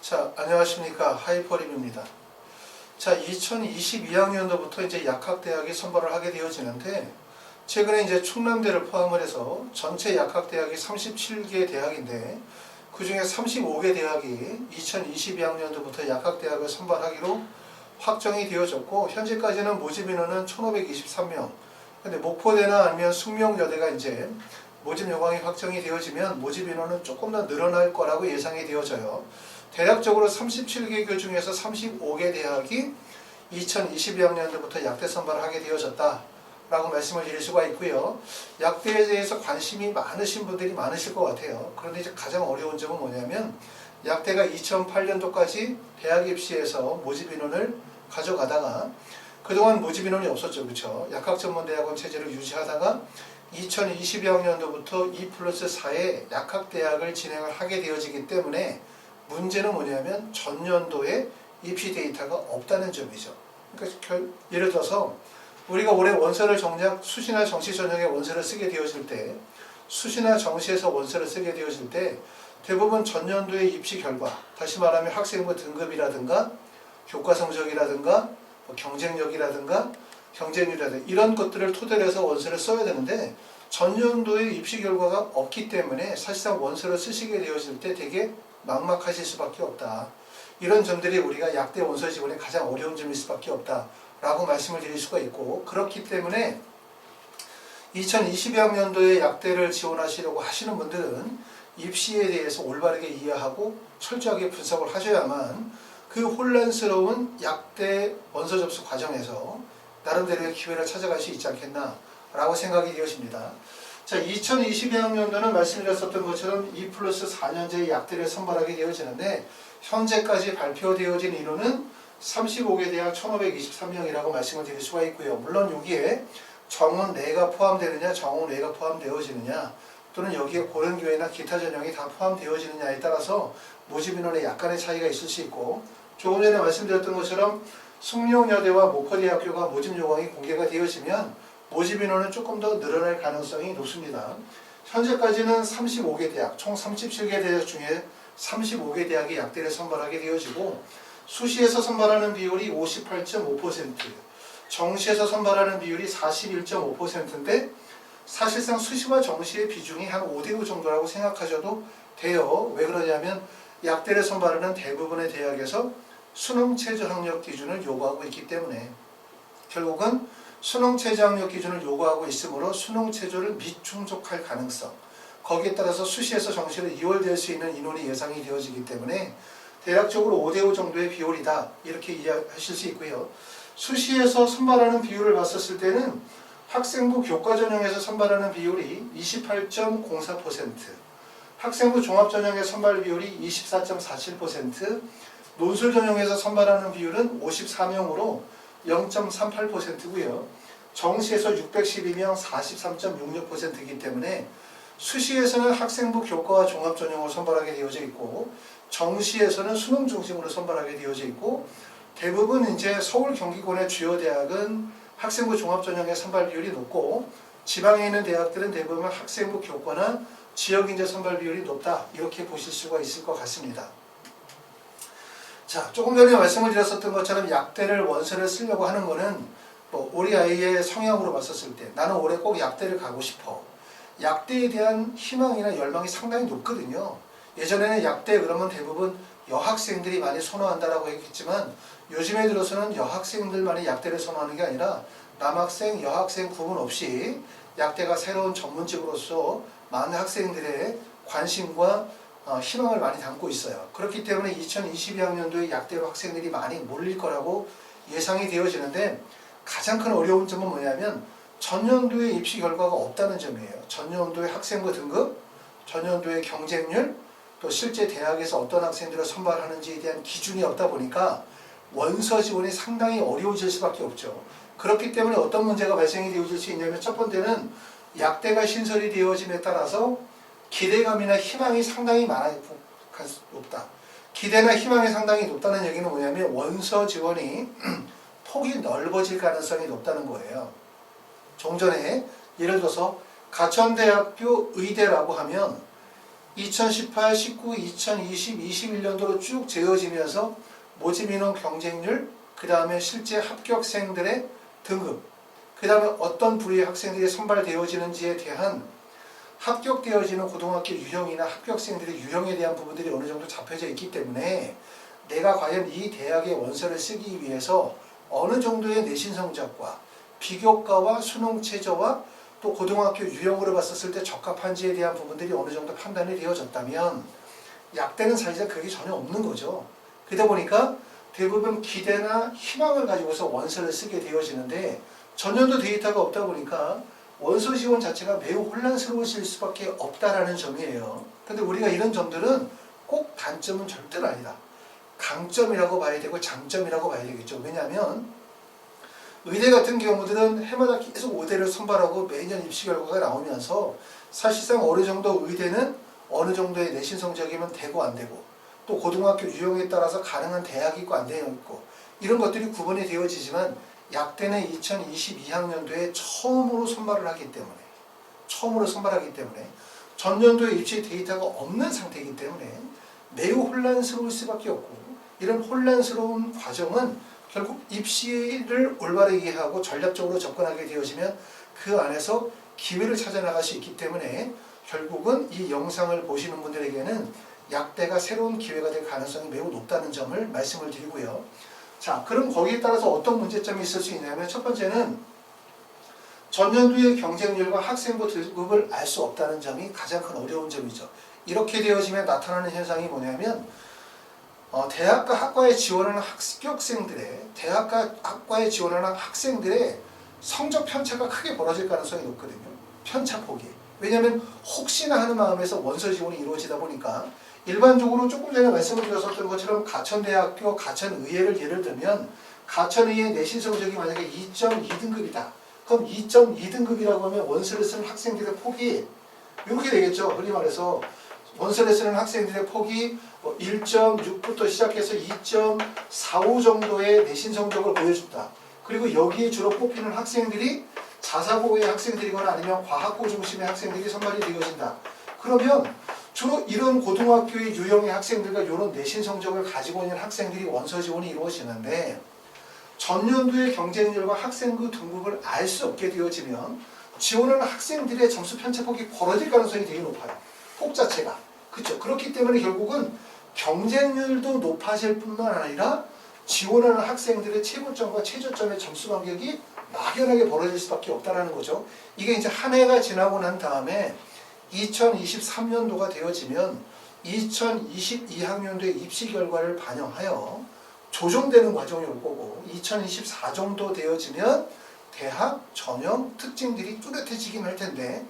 자, 안녕하십니까. 하이퍼립입니다. 자, 2022학년도부터 이제 약학대학이 선발을 하게 되어지는데, 최근에 이제 충남대를 포함을 해서 전체 약학대학이 37개 대학인데, 그 중에 35개 대학이 2022학년도부터 약학대학을 선발하기로 확정이 되어졌고, 현재까지는 모집 인원은 1,523명. 근데 목포대나 아니면 숙명여대가 이제 모집 요강이 확정이 되어지면 모집 인원은 조금 더 늘어날 거라고 예상이 되어져요. 대략적으로 37개 중에서 35개 대학이 2022학년도부터 약대 선발을 하게 되어졌다라고 말씀을 드릴 수가 있고요. 약대에 대해서 관심이 많으신 분들이 많으실 것 같아요. 그런데 이제 가장 어려운 점은 뭐냐면 약대가 2008년도까지 대학 입시에서 모집 인원을 가져가다가 그동안 모집 인원이 없었죠. 그렇죠? 약학전문대학원 체제를 유지하다가 2022학년도부터 2+4의 약학대학을 진행을 하게 되어지기 때문에 문제는 뭐냐면 전년도에 입시 데이터가 없다는 점이죠. 그러니까 예를 들어서 우리가 올해 원서를 정작 수시나 정시 전형에 원서를 쓰게 되어질 때, 수시나 정시에서 원서를 쓰게 되어질 때 대부분 전년도의 입시 결과, 다시 말하면 학생부 등급이라든가 교과 성적이라든가 경쟁력이라든가 경쟁률이라든가 이런 것들을 토대로 해서 원서를 써야 되는데, 전년도의 입시 결과가 없기 때문에 사실상 원서를 쓰시게 되어질 때 되게 막막하실 수밖에 없다. 이런 점들이 우리가 약대 원서 지원의 가장 어려운 점일 수밖에 없다라고 말씀을 드릴 수가 있고, 그렇기 때문에 2022학년도에 약대를 지원하시려고 하시는 분들은 입시에 대해서 올바르게 이해하고 철저하게 분석을 하셔야만 그 혼란스러운 약대 원서 접수 과정에서 나름대로의 기회를 찾아갈 수 있지 않겠나라고 생각이 되어집니다. 자, 2022학년도는 말씀드렸었던 것처럼 2+4년제의 약대를 선발하게 되어지는데, 현재까지 발표되어진 인원은 35개 대학 1,523명이라고 말씀을 드릴 수가 있고요. 물론 여기에 정원내가 포함되느냐, 정원외가 포함되어지느냐, 또는 여기에 고른교회나 기타 전형이 다 포함되어지느냐에 따라서 모집 인원에 약간의 차이가 있을 수 있고, 조금 전에 말씀드렸던 것처럼 숙명여대와 목포대학교가 모집 요강이 공개가 되어지면 모집 인원은 조금 더 늘어날 가능성이 높습니다. 현재까지는 35개 대학, 총 37개 대학 중에 35개 대학이 약대를 선발하게 되어지고, 수시에서 선발하는 비율이 58.5%, 정시에서 선발하는 비율이 41.5%인데 사실상 수시와 정시의 비중이 한 5대5 정도라고 생각하셔도 돼요. 왜 그러냐면 약대를 선발하는 대부분의 대학에서 수능 최저 학력 기준을 요구하고 있기 때문에, 결국은 수능 최저 학력 기준을 요구하고 있으므로 수능 최저를 미충족할 가능성, 거기에 따라서 수시에서 정시로 이월될 수 있는 인원이 예상이 되어지기 때문에 대략적으로 5대5 정도의 비율이다, 이렇게 이해하실 수 있고요. 수시에서 선발하는 비율을 봤었을 때는 학생부 교과 전형에서 선발하는 비율이 28.04%, 학생부 종합 전형의 선발 비율이 24.47%, 논술 전형에서 선발하는 비율은 54명으로 0.38%고요. 정시에서 612명 43.66%이기 때문에 수시에서는 학생부 교과와 종합 전형을 선발하게 되어져 있고, 정시에서는 수능 중심으로 선발하게 되어져 있고, 대부분 이제 서울 경기권의 주요 대학은 학생부 종합 전형의 선발 비율이 높고, 지방에 있는 대학들은 대부분 학생부 교과나 지역 인재 선발 비율이 높다, 이렇게 보실 수가 있을 것 같습니다. 자, 조금 전에 말씀을 드렸었던 것처럼 약대를 원서를 쓰려고 하는 거는 우리 아이의 성향으로 봤었을 때 나는 올해 꼭 약대를 가고 싶어, 약대에 대한 희망이나 열망이 상당히 높거든요. 예전에는 약대 그러면 대부분 여학생들이 많이 선호한다라고 했겠지만, 요즘에 들어서는 여학생들만이 약대를 선호하는 게 아니라 남학생, 여학생 구분 없이 약대가 새로운 전문직으로서 많은 학생들의 관심과 희망을 많이 담고 있어요. 그렇기 때문에 2022학년도에 약대로 학생들이 많이 몰릴 거라고 예상이 되어지는데, 가장 큰 어려운 점은 뭐냐면 전년도의 입시 결과가 없다는 점이에요. 전년도의 학생부 등급, 전년도의 경쟁률, 또 실제 대학에서 어떤 학생들을 선발하는지에 대한 기준이 없다 보니까 원서 지원이 상당히 어려워질 수밖에 없죠. 그렇기 때문에 어떤 문제가 발생이 되어질 수 있냐면, 첫 번째는 약대가 신설이 되어짐에 따라서 기대감이나 희망이 상당히 높다. 기대나 희망이 상당히 높다는 얘기는 뭐냐면 원서 지원이 폭이 넓어질 가능성이 높다는 거예요. 종전에 예를 들어서 가천대학교 의대라고 하면 2018, 19, 2020, 21년도로 쭉 재어지면서 모집 인원 경쟁률, 그 다음에 실제 합격생들의 등급, 그 다음에 어떤 부류의 학생들이 선발되어지는지에 대한 합격되어지는 고등학교 유형이나 합격생들의 유형에 대한 부분들이 어느 정도 잡혀져 있기 때문에 내가 과연 이 대학의 원서를 쓰기 위해서 어느 정도의 내신 성적과 비교과와 수능 최저와 또 고등학교 유형으로 봤었을 때 적합한지에 대한 부분들이 어느 정도 판단이 되어졌다면 약대는 사실상 그게 전혀 없는 거죠. 그러다 보니까 대부분 기대나 희망을 가지고서 원서를 쓰게 되어지는데 전년도 데이터가 없다 보니까 원서 지원 자체가 매우 혼란스러우실 수밖에 없다라는 점이에요. 그런데 우리가 이런 점들은 꼭 단점은 절대로 아니다. 강점이라고 봐야 되고 장점이라고 봐야 되겠죠. 왜냐하면 의대 같은 경우들은 해마다 계속 의대를 선발하고 매년 입시 결과가 나오면서 사실상 어느 정도 의대는 어느 정도의 내신 성적이면 되고 안 되고 또 고등학교 유형에 따라서 가능한 대학이 있고 안 되어 있고 이런 것들이 구분이 되어지지만 약대는 2022학년도에 처음으로 선발을 하기 때문에 전년도에 입시 데이터가 없는 상태이기 때문에 매우 혼란스러울 수밖에 없고 이런 혼란스러운 과정은 결국 입시를 올바르게 하고 전략적으로 접근하게 되어지면 그 안에서 기회를 찾아 나갈 수 있기 때문에 결국은 이 영상을 보시는 분들에게는 약대가 새로운 기회가 될 가능성이 매우 높다는 점을 말씀을 드리고요. 자, 그럼 거기에 따라서 어떤 문제점이 있을 수 있냐면 첫 번째는 전년도의 경쟁률과 학생부 등급을 알 수 없다는 점이 가장 큰 어려운 점이죠. 이렇게 되어지면 나타나는 현상이 뭐냐면 대학과 학과에 지원하는 학생들의 성적 편차가 크게 벌어질 가능성이 높거든요. 편차폭이. 왜냐하면 혹시나 하는 마음에서 원서 지원이 이루어지다 보니까 일반적으로 조금 전에 말씀을 드렸었던 것처럼 가천대학교, 가천의예를 예를 들면 가천의예 내신 성적이 만약에 2.2등급이다. 그럼 2.2등급이라고 하면 원서를 쓰는 학생들의 폭이 이렇게 되겠죠. 흔히 말해서 원서를 쓰는 학생들의 폭이 1.6부터 시작해서 2.45 정도의 내신 성적을 보여준다. 그리고 여기에 주로 뽑히는 학생들이 자사고의 학생들이거나 아니면 과학고 중심의 학생들이 선발이 되어진다. 그러면 주로 이런 고등학교의 유형의 학생들과 이런 내신 성적을 가지고 있는 학생들이 원서 지원이 이루어지는데 전년도의 경쟁률과 학생부 등급을 알 수 없게 되어지면 지원하는 학생들의 점수 편차폭이 벌어질 가능성이 되게 높아요. 폭 자체가. 그렇죠. 그렇기 때문에 결국은 경쟁률도 높아질 뿐만 아니라 지원하는 학생들의 최고점과 최저점의 점수 간격이 막연하게 벌어질 수밖에 없다는 거죠. 이게 이제 한 해가 지나고 난 다음에 2023년도가 되어지면 2022학년도의 입시 결과를 반영하여 조정되는 과정이 올 거고 2024 정도 되어지면 대학 전형 특징들이 뚜렷해지긴 할 텐데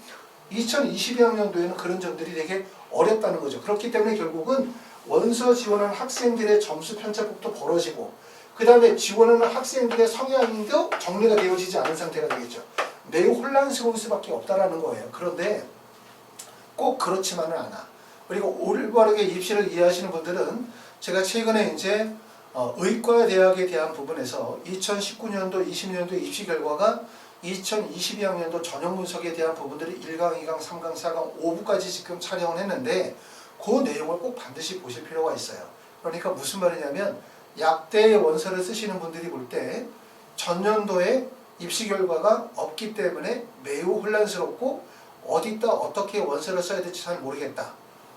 2022학년도에는 그런 점들이 되게 어렵다는 거죠. 그렇기 때문에 결국은 원서 지원하는 학생들의 점수 편차폭도 벌어지고 그 다음에 지원하는 학생들의 성향도 정리가 되어지지 않은 상태가 되겠죠. 매우 혼란스러울 수밖에 없다라는 거예요. 그런데 꼭 그렇지만은 않아. 그리고 올바르게 입시를 이해하시는 분들은 제가 최근에 이제 의과대학에 대한 부분에서 2019년도, 20년도 입시 결과가 2022학년도 전형 분석에 대한 부분들이 1강, 2강, 3강, 4강, 5부까지 지금 촬영을 했는데 그 내용을 꼭 반드시 보실 필요가 있어요. 그러니까 무슨 말이냐면 약대의 원서를 쓰시는 분들이 볼 때 전년도에 입시 결과가 없기 때문에 매우 혼란스럽고 어디다 어떻게 원서를 써야 될지 잘 모르겠다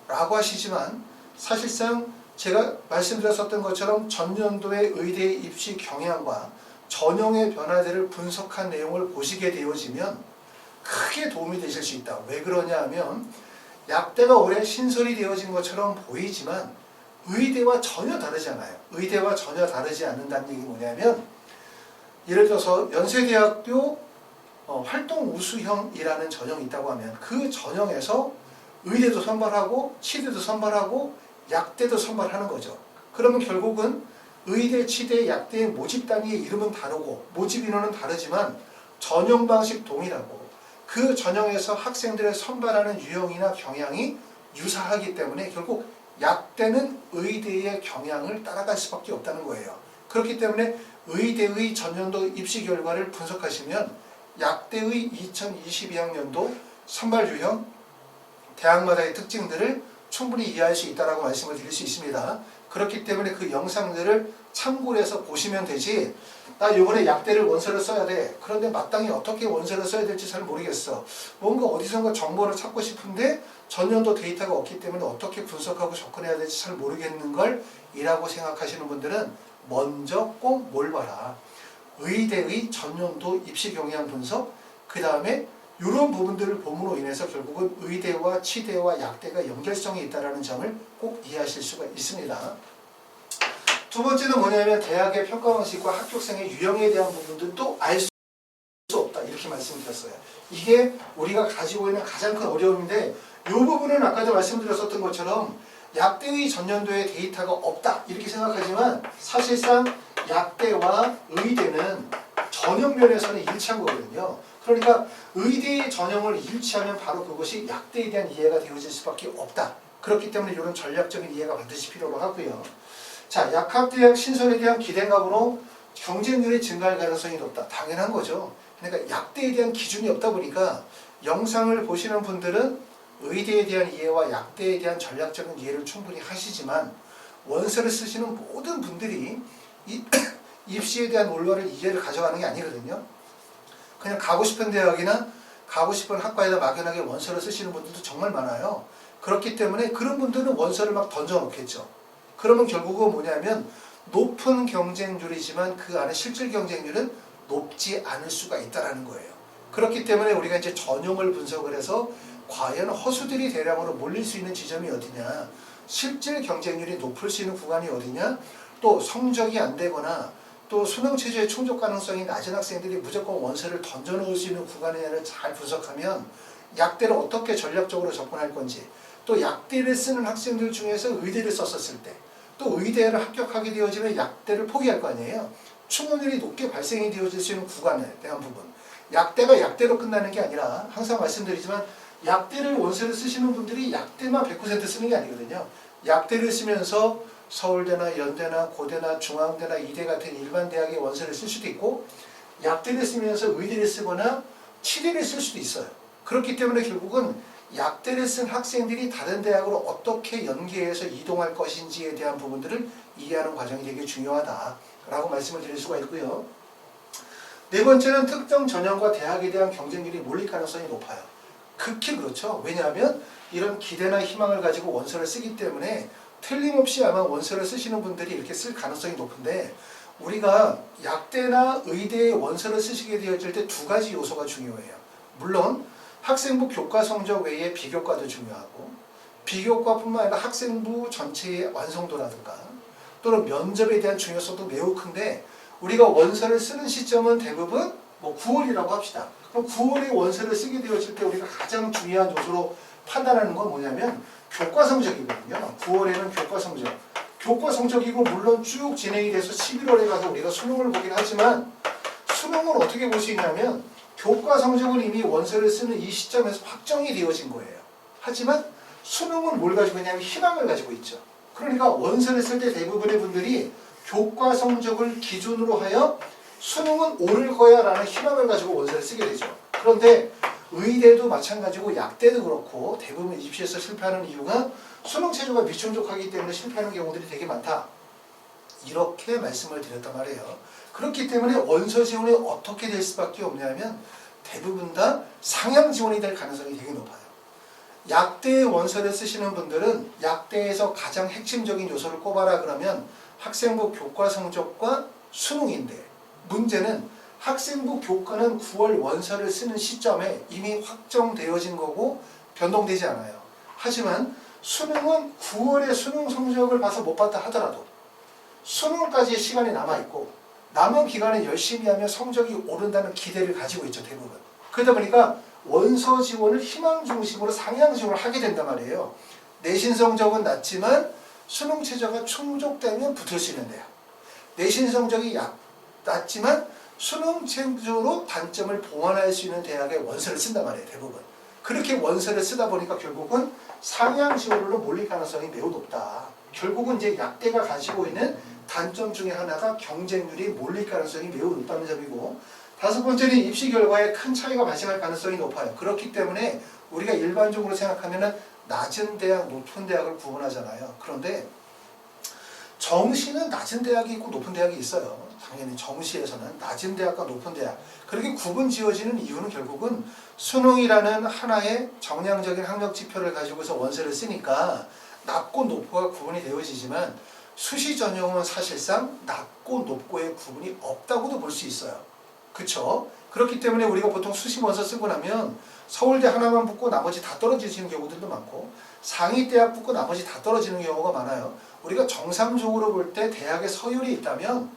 라고 하시지만 사실상 제가 말씀드렸었던 것처럼 전년도의 의대 입시 경향과 전형의 변화들을 분석한 내용을 보시게 되어지면 크게 도움이 되실 수 있다. 왜 그러냐 하면 약대가 올해 신설이 되어진 것처럼 보이지만 의대와 전혀 다르잖아요. 의대와 전혀 다르지 않는다는 얘기 뭐냐면 예를 들어서 연세대학교 활동 우수형이라는 전형이 있다고 하면 그 전형에서 의대도 선발하고 치대도 선발하고 약대도 선발하는 거죠. 그러면 결국은 의대, 치대, 약대의 모집 단위의 이름은 다르고 모집 인원은 다르지만 전형 방식 동일하고 그 전형에서 학생들을 선발하는 유형이나 경향이 유사하기 때문에 결국 약대는 의대의 경향을 따라갈 수밖에 없다는 거예요. 그렇기 때문에 의대의 전년도 입시 결과를 분석하시면 약대의 2022학년도 선발 유형, 대학마다의 특징들을 충분히 이해할 수 있다라고 말씀을 드릴 수 있습니다. 그렇기 때문에 그 영상들을 참고를 해서 보시면 되지, 나 이번에 약대를 원서를 써야 돼. 그런데 마땅히 어떻게 원서를 써야 될지 잘 모르겠어. 뭔가 어디선가 정보를 찾고 싶은데 전년도 데이터가 없기 때문에 어떻게 분석하고 접근해야 될지 잘 모르겠는 걸 이라고 생각하시는 분들은 먼저 꼭 뭘 봐라. 의대의 전년도 입시 경향 분석, 그 다음에 이런 부분들을 봄으로 인해서 결국은 의대와 치대와 약대가 연결성이 있다는 점을 꼭 이해하실 수가 있습니다. 두 번째는 뭐냐면 대학의 평가 방식과 합격생의 유형에 대한 부분들도 알 수 없다 이렇게 말씀드렸어요. 이게 우리가 가지고 있는 가장 큰 어려움인데, 이 부분은 아까도 말씀드렸었던 것처럼 약대의 전년도에 데이터가 없다 이렇게 생각하지만 사실상 약대와 의대는 전형 면에서는 일치한 거거든요. 그러니까 의대의 전형을 일치하면 바로 그것이 약대에 대한 이해가 되어질 수밖에 없다. 그렇기 때문에 이런 전략적인 이해가 반드시 필요로 하고요. 자, 약학대학 신설에 대한 기대감으로 경쟁률이 증가할 가능성이 높다. 당연한 거죠. 그러니까 약대에 대한 기준이 없다 보니까 영상을 보시는 분들은 의대에 대한 이해와 약대에 대한 전략적인 이해를 충분히 하시지만 원서를 쓰시는 모든 분들이 이 입시에 대한 올바른 이해를 가져가는 게 아니거든요. 그냥 가고 싶은 대학이나 가고 싶은 학과에다 막연하게 원서를 쓰시는 분들도 정말 많아요. 그렇기 때문에 그런 분들은 원서를 막 던져놓겠죠. 그러면 결국은 뭐냐면 높은 경쟁률이지만 그 안에 실질 경쟁률은 높지 않을 수가 있다는 거예요. 그렇기 때문에 우리가 이제 전형을 분석을 해서 과연 허수들이 대량으로 몰릴 수 있는 지점이 어디냐, 실질 경쟁률이 높을 수 있는 구간이 어디냐, 또 성적이 안 되거나 또 수능 체제의 충족 가능성이 낮은 학생들이 무조건 원서를 던져놓을 수 있는 구간을 잘 분석하면 약대를 어떻게 전략적으로 접근할 건지, 또 약대를 쓰는 학생들 중에서 의대를 썼었을 때 또 의대를 합격하게 되어지면 약대를 포기할 거 아니에요. 충원율이 높게 발생이 되어질 수 있는 구간에 대한 부분, 약대가 약대로 끝나는 게 아니라 항상 말씀드리지만 약대를 원서를 쓰시는 분들이 약대만 100% 쓰는 게 아니거든요. 약대를 쓰면서 서울대나 연대나 고대나 중앙대나 이대 같은 일반 대학의 원서를 쓸 수도 있고, 약대를 쓰면서 의대를 쓰거나 치대를 쓸 수도 있어요. 그렇기 때문에 결국은 약대를 쓴 학생들이 다른 대학으로 어떻게 연계해서 이동할 것인지에 대한 부분들을 이해하는 과정이 되게 중요하다라고 말씀을 드릴 수가 있고요. 네 번째는 특정 전형과 대학에 대한 경쟁률이 몰릴 가능성이 높아요. 극히 그렇죠. 왜냐하면 이런 기대나 희망을 가지고 원서를 쓰기 때문에 틀림없이 아마 원서를 쓰시는 분들이 이렇게 쓸 가능성이 높은데, 우리가 약대나 의대에 원서를 쓰시게 되어질 때 두 가지 요소가 중요해요. 물론 학생부 교과 성적 외에 비교과도 중요하고, 비교과뿐만 아니라 학생부 전체의 완성도라든가 또는 면접에 대한 중요성도 매우 큰데, 우리가 원서를 쓰는 시점은 대부분 9월이라고 합시다. 그럼 9월에 원서를 쓰게 되어질 때 우리가 가장 중요한 요소로 판단하는 건 뭐냐면 교과 성적이거든요. 9월에는 교과 성적. 교과 성적이고 물론 쭉 진행이 돼서 11월에 가서 우리가 수능을 보긴 하지만, 수능을 어떻게 볼 수 있냐면 교과 성적은 이미 원서를 쓰는 이 시점에서 확정이 되어진 거예요. 하지만 수능은 뭘 가지고 있냐면 희망을 가지고 있죠. 그러니까 원서를 쓸 때 대부분의 분들이 교과 성적을 기준으로 하여 수능은 오를 거야 라는 희망을 가지고 원서를 쓰게 되죠. 그런데 의대도 마찬가지고 약대도 그렇고 대부분 입시에서 실패하는 이유가 수능 체제가 미충족하기 때문에 실패하는 경우들이 되게 많다. 이렇게 말씀을 드렸단 말이에요. 그렇기 때문에 원서 지원이 어떻게 될 수밖에 없냐면 대부분 다 상향 지원이 될 가능성이 되게 높아요. 약대의 원서를 쓰시는 분들은 약대에서 가장 핵심적인 요소를 꼽아라 그러면 학생부 교과 성적과 수능인데, 문제는 학생부 교과는 9월 원서를 쓰는 시점에 이미 확정되어진 거고 변동되지 않아요. 하지만 수능은 9월에 수능 성적을 봐서 못 봤다 하더라도 수능까지의 시간이 남아있고 남은 기간에 열심히 하면 성적이 오른다는 기대를 가지고 있죠, 대부분. 그러다 보니까 원서 지원을 희망 중심으로 상향 지원을 하게 된단 말이에요. 내신 성적은 낮지만 수능 최저가 충족되면 붙을 수 있는 대학. 내신 성적이 낮지만 수능 최저로 단점을 보완할 수 있는 대학에 원서를 쓴단 말이에요, 대부분. 그렇게 원서를 쓰다 보니까 결국은 상향 지원으로 몰릴 가능성이 매우 높다. 결국은 이제 약대가 가지고 있는 단점 중에 하나가 경쟁률이 몰릴 가능성이 매우 높다는 점이고, 다섯 번째는 입시 결과에 큰 차이가 발생할 가능성이 높아요. 그렇기 때문에 우리가 일반적으로 생각하면은 낮은 대학, 높은 대학을 구분하잖아요. 그런데 정시는 낮은 대학이 있고 높은 대학이 있어요. 당연히 정시에서는 낮은 대학과 높은 대학. 그렇게 구분 지어지는 이유는 결국은 수능이라는 하나의 정량적인 학력 지표를 가지고서 원서를 쓰니까 낮고 높고가 구분이 되어지지만 수시 전형은 사실상 낮고 높고의 구분이 없다고도 볼 수 있어요. 그쵸? 그렇기 때문에 우리가 보통 수시 원서 쓰고 나면 서울대 하나만 붙고 나머지 다 떨어지는 경우들도 많고 상위대학 붙고 나머지 다 떨어지는 경우가 많아요. 우리가 정상적으로 볼 때 대학에 서열이 있다면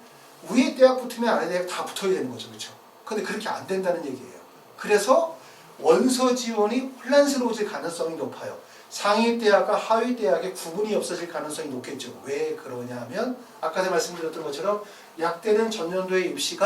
위에 대학 붙으면 아래 대학 다 붙어야 되는 거죠. 그렇죠? 근데 그렇게 안 된다는 얘기예요. 그래서 원서 지원이 혼란스러워질 가능성이 높아요. 상위 대학과 하위 대학의 구분이 없어질 가능성이 높겠죠. 왜 그러냐 하면 아까 말씀드렸던 것처럼 약대는 전년도의 입시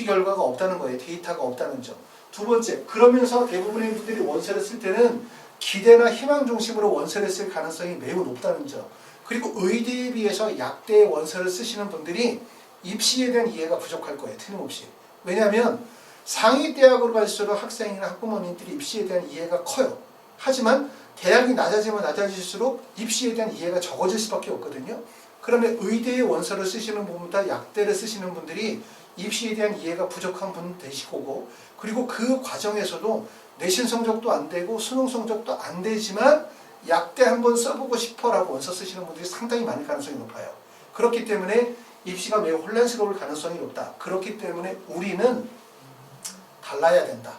결과가 없다는 거예요. 데이터가 없다는 점. 두 번째, 그러면서 대부분의 분들이 원서를 쓸 때는 기대나 희망 중심으로 원서를 쓸 가능성이 매우 높다는 점. 그리고 의대에 비해서 약대의 원서를 쓰시는 분들이 입시에 대한 이해가 부족할 거예요. 틀림없이. 왜냐하면 상위 대학으로 갈수록 학생이나 학부모님들이 입시에 대한 이해가 커요. 하지만 대학이 낮아지면 낮아질수록 입시에 대한 이해가 적어질 수밖에 없거든요. 그러면 의대의 원서를 쓰시는 분보다 약대를 쓰시는 분들이 입시에 대한 이해가 부족한 분 되실 거고, 그리고 그 과정에서도 내신 성적도 안 되고 수능 성적도 안 되지만 약대 한번 써보고 싶어라고 원서 쓰시는 분들이 상당히 많을 가능성이 높아요. 그렇기 때문에 입시가 매우 혼란스러울 가능성이 높다. 그렇기 때문에 우리는 달라야 된다.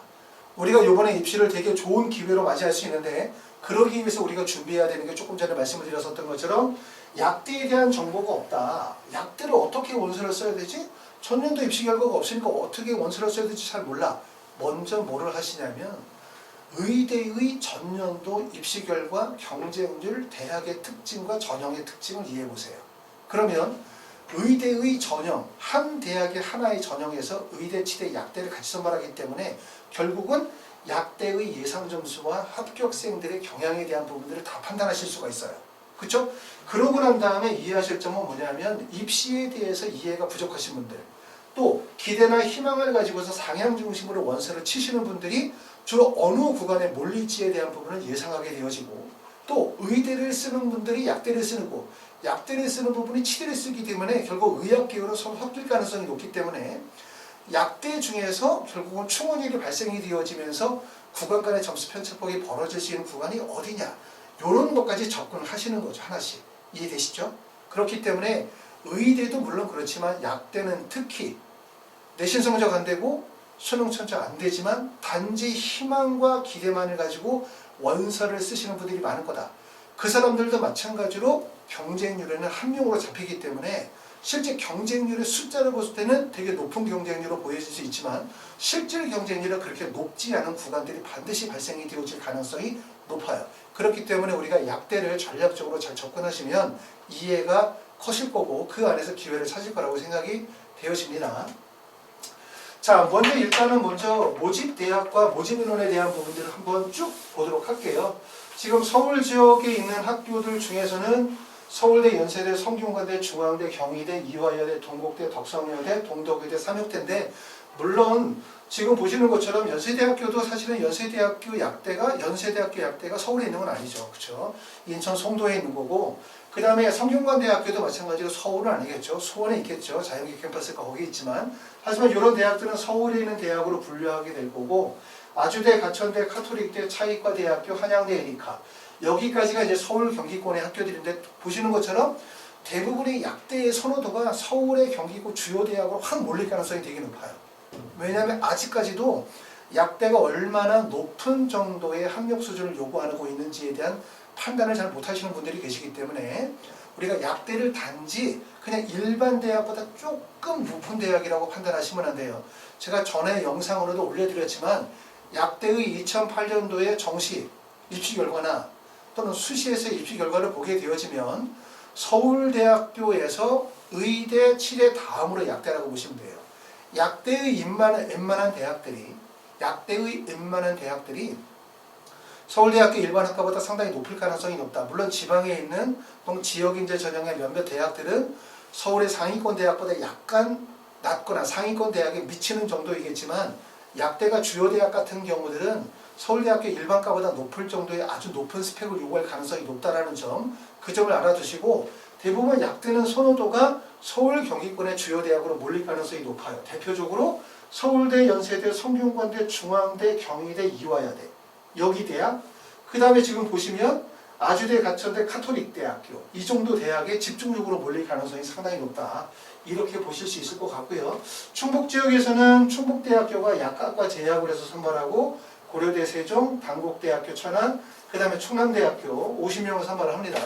우리가 이번에 입시를 되게 좋은 기회로 맞이할 수 있는데 그러기 위해서 우리가 준비해야 되는 게 조금 전에 말씀을 드렸었던 것처럼 약대에 대한 정보가 없다. 약대를 어떻게 원서를 써야 되지? 전년도 입시 결과가 없으니까 어떻게 원서를 써야 될지 잘 몰라. 먼저 뭐를 하시냐면 의대의 전년도 입시 결과, 경쟁률, 대학의 특징과 전형의 특징을 이해해 보세요. 그러면 의대의 전형, 한 대학의 하나의 전형에서 의대, 치대, 약대를 같이 선발하기 때문에 결국은 약대의 예상 점수와 합격생들의 경향에 대한 부분들을 다 판단하실 수가 있어요. 그렇죠? 그러고 난 다음에 이해하실 점은 뭐냐면 입시에 대해서 이해가 부족하신 분들, 또 기대나 희망을 가지고서 상향 중심으로 원서를 치시는 분들이 주로 어느 구간에 몰릴지에 대한 부분을 예상하게 되어지고, 또 의대를 쓰는 분들이 약대를 쓰고 약대를 쓰는 부분이 치대를 쓰기 때문에 결국 의학계열은 서로 섞일 가능성이 높기 때문에 약대 중에서 결국은 충원일이 발생이 되어지면서 구간 간의 점수 편차폭이 벌어질 수 있는 구간이 어디냐, 이런 것까지 접근하시는 거죠. 하나씩. 이해되시죠? 그렇기 때문에 의대도 물론 그렇지만 약대는 특히 내신 성적 안 되고 수능 천적 안 되지만 단지 희망과 기대만을 가지고 원서를 쓰시는 분들이 많을 거다. 그 사람들도 마찬가지로 경쟁률에는 한 명으로 잡히기 때문에 실제 경쟁률의 숫자를 봤을 때는 되게 높은 경쟁률로 보여질 수 있지만 실질 경쟁률은 그렇게 높지 않은 구간들이 반드시 발생이 되어질 가능성이 높아요. 그렇기 때문에 우리가 약대를 전략적으로 잘 접근하시면 이해가 커질 거고 그 안에서 기회를 찾을 거라고 생각이 되어집니다. 자, 일단은 모집 대학과 모집 인원에 대한 부분들을 한번 쭉 보도록 할게요. 지금 서울 지역에 있는 학교들 중에서는 서울대, 연세대, 성균관대, 중앙대, 경희대, 이화여대, 동국대, 덕성여대, 동덕여대, 삼육대인데 물론 지금 보시는 것처럼 연세대학교도 사실은 연세대학교 약대가 서울에 있는 건 아니죠. 그렇죠? 인천 송도에 있는 거고, 그 다음에 성균관대학교도 마찬가지로 서울은 아니겠죠. 수원에 있겠죠. 자연계 캠퍼스가 거기 있지만, 하지만 이런 대학들은 서울에 있는 대학으로 분류하게 될 거고, 아주대, 가천대, 카톨릭대, 차이과대학교, 한양대, 에리카, 여기까지가 이제 서울 경기권의 학교들인데 보시는 것처럼 대부분의 약대의 선호도가 서울의 경기권 주요 대학으로 확 몰릴 가능성이 되게 높아요. 왜냐하면 아직까지도 약대가 얼마나 높은 정도의 학력 수준을 요구하고 있는지에 대한 판단을 잘 못하시는 분들이 계시기 때문에 우리가 약대를 단지 그냥 일반 대학보다 조금 높은 대학이라고 판단하시면 안 돼요. 제가 전에 영상으로도 올려드렸지만 약대의 2008년도의 정시 입시 결과나 또는 수시에서의 입시 결과를 보게 되어지면 서울대학교에서 의대, 치대 다음으로 약대라고 보시면 돼요. 약대의 웬만한 대학들이 서울대학교 일반 학과보다 상당히 높을 가능성이 높다. 물론 지방에 있는 지역인재 전형의 몇몇 대학들은 서울의 상위권 대학보다 약간 낮거나 상위권 대학에 미치는 정도이겠지만 약대가 주요 대학 같은 경우들은 서울대학교 일반과보다 높을 정도의 아주 높은 스펙을 요구할 가능성이 높다는 점, 그 점을 알아두시고 대부분 약대는 선호도가 서울 경기권의 주요 대학으로 몰릴 가능성이 높아요. 대표적으로 서울대, 연세대, 성균관대, 중앙대, 경희대, 이화여대 여기 대학, 그 다음에 지금 보시면 아주대, 가천대, 카톨릭대학교 이 정도 대학에 집중적으로 몰릴 가능성이 상당히 높다. 이렇게 보실 수 있을 것 같고요. 충북 지역에서는 충북대학교가 약학과 제약을 해서 선발하고 고려대 세종, 단국대학교 천안, 그 다음에 충남대학교 50명을 선발을 합니다.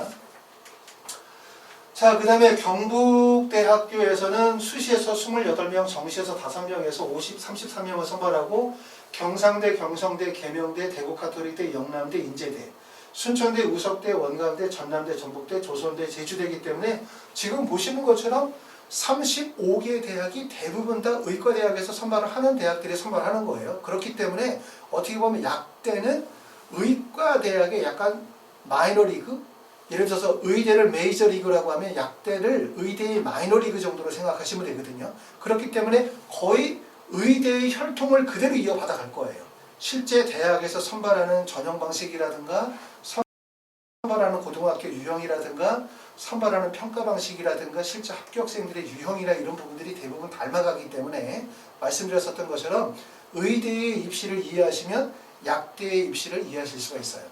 자, 그 다음에 경북대학교에서는 수시에서 28명, 정시에서 5명에서 33명을 선발하고 경상대, 경성대, 계명대, 대구카톨릭대, 영남대, 인제대, 순천대, 우석대, 원광대, 전남대, 전북대, 조선대, 제주대이기 때문에 지금 보시는 것처럼 35개 대학이 대부분 다 의과대학에서 선발을 하는 대학들이 선발하는 거예요. 그렇기 때문에 어떻게 보면 약대는 의과대학의 약간 마이너리그, 예를 들어서 의대를 메이저리그라고 하면 약대를 의대의 마이너리그 정도로 생각하시면 되거든요. 그렇기 때문에 거의 의대의 혈통을 그대로 이어받아 갈 거예요. 실제 대학에서 선발하는 전형 방식이라든가 선발하는 고등학교 유형이라든가 선발하는 평가 방식이라든가 실제 합격생들의 유형이나 이런 부분들이 대부분 닮아가기 때문에 말씀드렸었던 것처럼 의대의 입시를 이해하시면 약대의 입시를 이해하실 수가 있어요.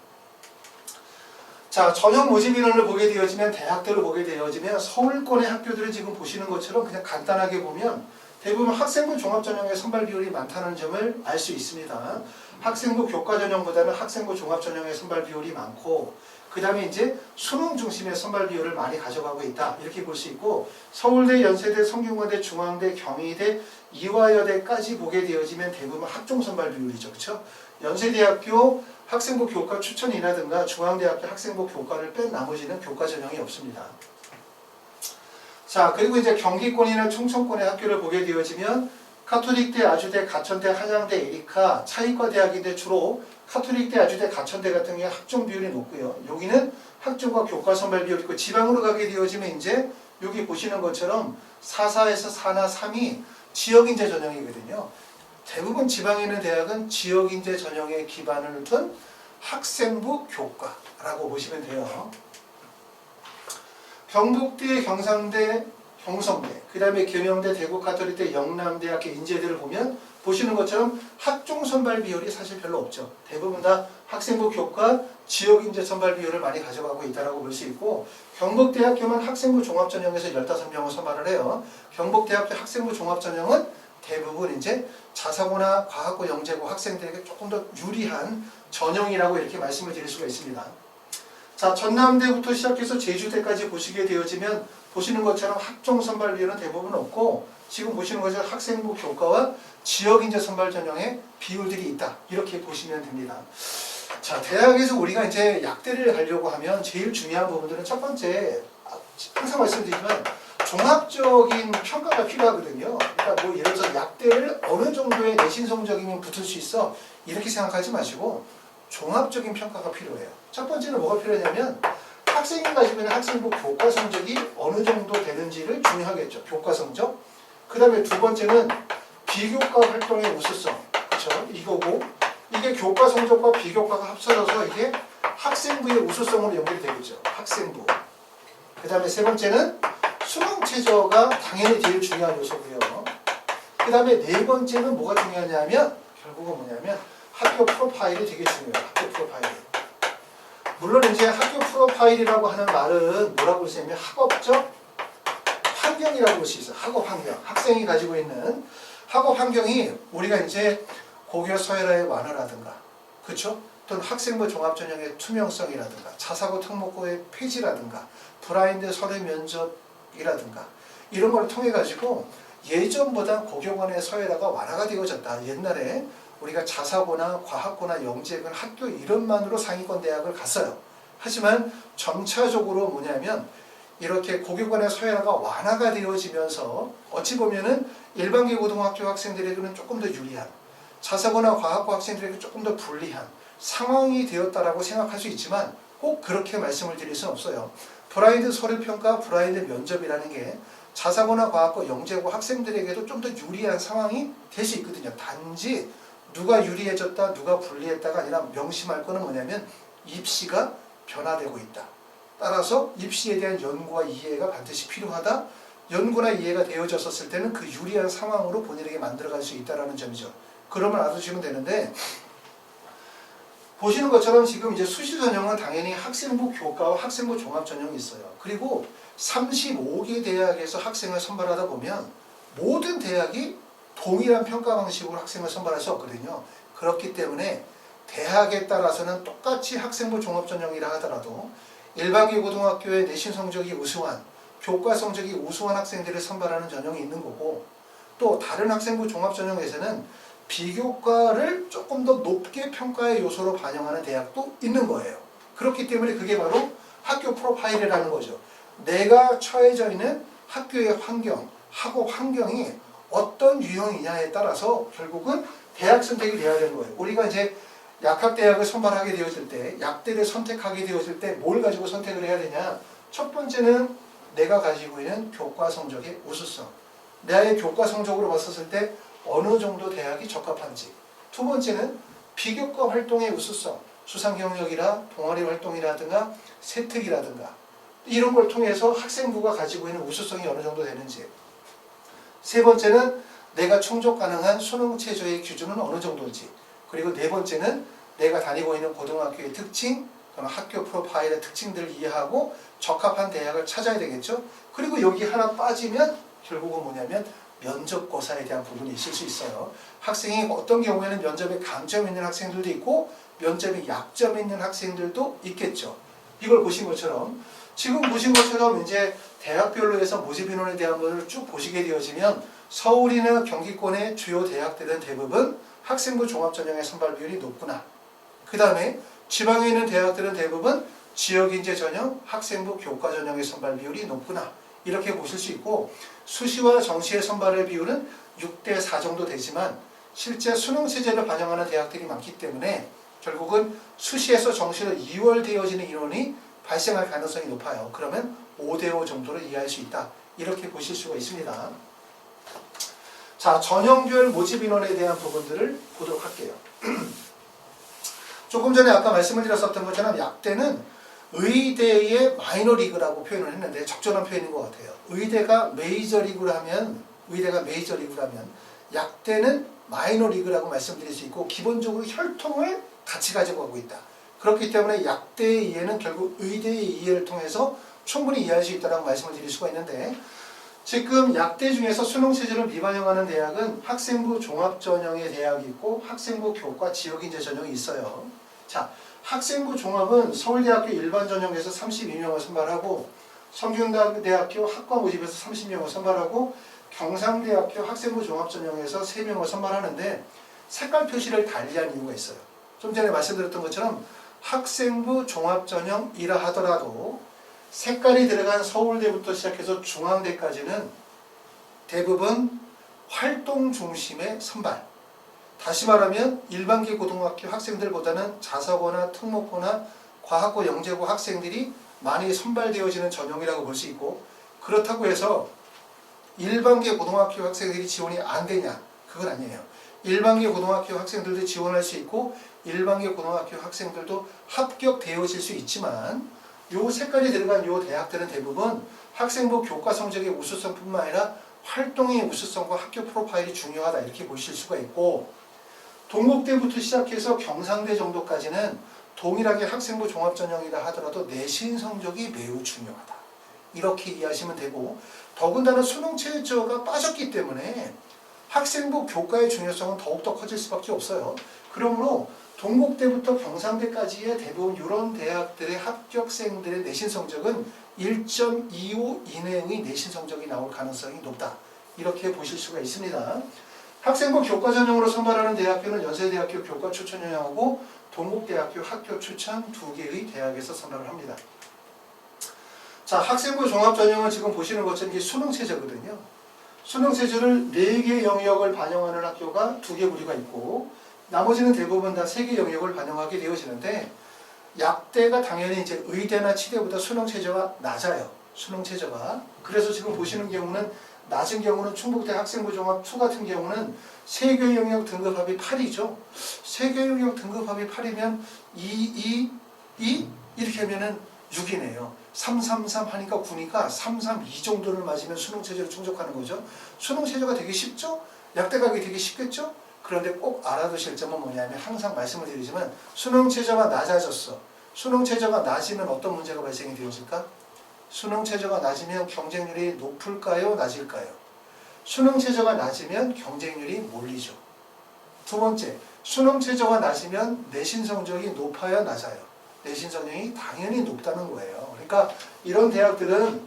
자, 전형 모집 인원을 보게 되어지면 대학들을 보게 되어지면 서울권의 학교들을 지금 보시는 것처럼 그냥 간단하게 보면 대부분 학생부 종합전형의 선발 비율이 많다는 점을 알 수 있습니다. 학생부 교과전형보다는 학생부 종합전형의 선발 비율이 많고 그 다음에 이제 수능 중심의 선발 비율을 많이 가져가고 있다. 이렇게 볼 수 있고 서울대, 연세대, 성균관대, 중앙대, 경희대, 이화여대까지 보게 되어지면 대부분 학종 선발 비율이죠. 그렇죠? 연세대학교 학생부 교과 추천이라든가 중앙대학교 학생부 교과를 뺀 나머지는 교과 전형이 없습니다. 자, 그리고 이제 경기권이나 충청권의 학교를 보게 되어지면 카톨릭대, 아주대, 가천대, 한양대, 에리카, 차이과대학인데 주로 카톨릭대, 아주대, 가천대 같은 경우에 학종 비율이 높고요. 여기는 학종과 교과 선발 비율이 있고 지방으로 가게 되어지면 이제 여기 보시는 것처럼 4사에서 4나 3이 지역인재 전형이거든요. 대부분 지방에 있는 대학은 지역인재 전형에 기반을 둔 학생부 교과라고 보시면 돼요. 경북대, 경상대, 경성대, 그 다음에 경영대, 대구카톨릭대, 영남대학교, 인제대를 보면 보시는 것처럼 학종 선발 비율이 사실 별로 없죠. 대부분 다 학생부 교과, 지역인재 선발 비율을 많이 가져가고 있다고 볼 수 있고 경북대학교만 학생부 종합전형에서 15명을 선발을 해요. 경북대학교 학생부 종합전형은 대부분 이제 자사고나 과학고, 영재고 학생들에게 조금 더 유리한 전형이라고 이렇게 말씀을 드릴 수가 있습니다. 자, 전남대부터 시작해서 제주대까지 보시게 되어지면 보시는 것처럼 학종 선발 비율은 대부분 없고 지금 보시는 것처럼 학생부 교과와 지역인재 선발 전형의 비율들이 있다. 이렇게 보시면 됩니다. 자, 대학에서 우리가 이제 약대를 가려고 하면 제일 중요한 부분들은 첫 번째, 항상 말씀드리지만 종합적인 평가가 필요하거든요. 그러니까 뭐 예를 들어서 약대를 어느 정도의 내신 성적이면 붙을 수 있어 이렇게 생각하지 마시고 종합적인 평가가 필요해요. 첫 번째는 뭐가 필요하냐면 학생이 가지고 있는 학생부 교과 성적이 어느 정도 되는지를 중요하겠죠. 교과 성적. 그 다음에 두 번째는 비교과 활동의 우수성. 그렇죠? 이거고 이게 교과 성적과 비교과가 합쳐져서 이게 학생부의 우수성으로 연결이 되겠죠. 학생부. 그 다음에 세 번째는 수능 최저가 당연히 제일 중요한 요소고요. 그 다음에 네 번째는 뭐가 중요하냐면 결국은 뭐냐면 학교 프로파일이 되게 중요해요. 학교 프로파일. 물론 이제 학교 프로파일이라고 하는 말은 뭐라고 쓰냐면 학업적 환경이라고 볼 수 있어요. 학업 환경. 학생이 가지고 있는 학업 환경이 우리가 이제 고교 서열화의 완화라든가, 그렇죠? 또는 학생부 종합전형의 투명성이라든가, 자사고 특목고의 폐지라든가, 블라인드 서류 면접이라든가 이런 걸 통해 가지고 예전보다 고교관의 서열화가 완화가 되어졌다. 옛날에 우리가 자사고나 과학고나 영재고나 학교 이름만으로 상위권 대학을 갔어요. 하지만 점차적으로 뭐냐면 이렇게 고교관의 서열화가 완화가 되어지면서 어찌 보면은 일반계 고등학교 학생들에게는 조금 더 유리한, 자사고나 과학고 학생들에게 조금 더 불리한 상황이 되었다라고 생각할 수 있지만 꼭 그렇게 말씀을 드릴 수는 없어요. 블라인드 서류평가, 블라인드 면접이라는 게 자사고나 과학고, 영재고 학생들에게도 좀 더 유리한 상황이 될 수 있거든요. 단지 누가 유리해졌다, 누가 불리했다가 아니라 명심할 거는 뭐냐면 입시가 변화되고 있다. 따라서 입시에 대한 연구와 이해가 반드시 필요하다. 연구나 이해가 되어졌었을 때는 그 유리한 상황으로 본인에게 만들어갈 수 있다는 점이죠. 그러면 알아두시면 되는데, 보시는 것처럼 지금 이제 수시 전형은 당연히 학생부 교과와 학생부 종합 전형이 있어요. 그리고 35개 대학에서 학생을 선발하다 보면 모든 대학이 동일한 평가 방식으로 학생을 선발할 수 없거든요. 그렇기 때문에 대학에 따라서는 똑같이 학생부 종합 전형이라 하더라도 일반계 고등학교의 내신 성적이 우수한, 교과 성적이 우수한 학생들을 선발하는 전형이 있는 거고, 또 다른 학생부 종합 전형에서는 비교과를 조금 더 높게 평가의 요소로 반영하는 대학도 있는 거예요. 그렇기 때문에 그게 바로 학교 프로파일이라는 거죠. 내가 처해져 있는 학교의 환경, 학업 환경이 어떤 유형이냐에 따라서 결국은 대학 선택이 돼야 되는 거예요. 우리가 이제 약학대학을 선발하게 되어질 때, 약대를 선택하게 되어질 때 뭘 가지고 선택을 해야 되냐? 첫 번째는 내가 가지고 있는 교과 성적의 우수성. 나의 교과 성적으로 봤었을 때 어느 정도 대학이 적합한지. 두 번째는 비교과 활동의 우수성. 수상 경력이라 동아리 활동이라든가 세특이라든가 이런 걸 통해서 학생부가 가지고 있는 우수성이 어느 정도 되는지. 세 번째는 내가 충족 가능한 수능 최저의 기준은 어느 정도인지. 그리고 네 번째는 내가 다니고 있는 고등학교의 특징, 학교 프로파일의 특징들을 이해하고 적합한 대학을 찾아야 되겠죠. 그리고 여기 하나 빠지면 결국은 뭐냐면 면접고사에 대한 부분이 있을 수 있어요. 학생이 어떤 경우에는 면접에 강점이 있는 학생들도 있고 면접에 약점이 있는 학생들도 있겠죠. 이걸 보신 것처럼 지금 보신 것처럼 이제 대학별로 해서 모집 인원에 대한 것을 쭉 보시게 되어지면 서울이나 경기권의 주요 대학들은 대부분 학생부 종합전형의 선발 비율이 높구나. 그 다음에 지방에 있는 대학들은 대부분 지역인재 전형, 학생부 교과 전형의 선발 비율이 높구나. 이렇게 보실 수 있고, 수시와 정시의 선발의 비율은 6대4 정도 되지만 실제 수능 체제를 반영하는 대학들이 많기 때문에 결국은 수시에서 정시로 이월되어지는 인원이 발생할 가능성이 높아요. 그러면 5대5 정도로 이해할 수 있다. 이렇게 보실 수가 있습니다. 자, 전형별 모집 인원에 대한 부분들을 보도록 할게요. 조금 전에 아까 말씀을 드렸었던 것처럼 약대는 의대의 마이너리그라고 표현을 했는데 적절한 표현인 것 같아요. 의대가 메이저리그라면 약대는 마이너리그라고 말씀드릴 수 있고 기본적으로 혈통을 같이 가지고 가고 있다. 그렇기 때문에 약대의 이해는 결국 의대의 이해를 통해서 충분히 이해할 수 있다고 말씀을 드릴 수가 있는데, 지금 약대 중에서 수능 체제를 미반영하는 대학은 학생부 종합전형의 대학이 있고 학생부 교과 지역인재 전형이 있어요. 자, 학생부 종합은 서울대학교 일반전형에서 32명을 선발하고 성균대학교 학과 모집에서 30명을 선발하고 경상대학교 학생부 종합전형에서 3명을 선발하는데 색깔 표시를 달리한 이유가 있어요. 좀 전에 말씀드렸던 것처럼 학생부 종합전형이라 하더라도 색깔이 들어간 서울대부터 시작해서 중앙대까지는 대부분 활동 중심의 선발. 다시 말하면 일반계 고등학교 학생들보다는 자사고나 특목고나 과학고 영재고 학생들이 많이 선발되어지는 전형이라고 볼 수 있고, 그렇다고 해서 일반계 고등학교 학생들이 지원이 안 되냐? 그건 아니에요. 일반계 고등학교 학생들도 지원할 수 있고 일반계 고등학교 학생들도 합격되어질 수 있지만, 요 색깔이 들어간 요 대학들은 대부분 학생부 교과 성적의 우수성뿐만 아니라 활동의 우수성과 학교 프로파일이 중요하다. 이렇게 보실 수가 있고, 동국대부터 시작해서 경상대 정도까지는 동일하게 학생부 종합전형이라 하더라도 내신 성적이 매우 중요하다. 이렇게 이해하시면 되고, 더군다나 수능 최저가 빠졌기 때문에 학생부 교과의 중요성은 더욱더 커질 수밖에 없어요. 그러므로 동국대부터 경상대까지의 대부분 이런 대학들의 합격생들의 내신 성적은 1.25 이내의 내신 성적이 나올 가능성이 높다. 이렇게 보실 수가 있습니다. 학생부 교과 전형으로 선발하는 대학교는 연세대학교 교과 추천 영역하고 동국대학교 학교 추천 2개의 대학에서 선발을 합니다. 자, 학생부 종합 전형은 지금 보시는 것처럼 이게 수능 체제거든요. 수능 체제를 4개 영역을 반영하는 학교가 2개 부류가 있고 나머지는 대부분 다 3개 영역을 반영하게 되어지는데, 약대가 당연히 이제 의대나 치대보다 수능 체제가 낮아요. 수능 최저가. 그래서 지금 보시는 경우는 낮은 경우는 충북대 학생부 종합 2 같은 경우는 세교 영역 등급합이 8이죠. 세교 영역 등급합이 8이면 2 이렇게 하면은 6이네요. 3, 3, 3 하니까 9니까 3, 3, 2 정도를 맞으면 수능 최저를 충족하는 거죠. 수능 최저가 되게 쉽죠? 약대 가기 되게 쉽겠죠? 그런데 꼭 알아두실 점은 뭐냐면 항상 말씀을 드리지만 수능 최저가 낮아졌어. 수능 최저가 낮으면 어떤 문제가 발생이 되어질까? 수능 최저가 낮으면 경쟁률이 높을까요? 낮을까요? 수능 최저가 낮으면 경쟁률이 몰리죠. 두 번째, 수능 최저가 낮으면 내신 성적이 높아요? 낮아요? 내신 성적이 당연히 높다는 거예요. 그러니까 이런 대학들은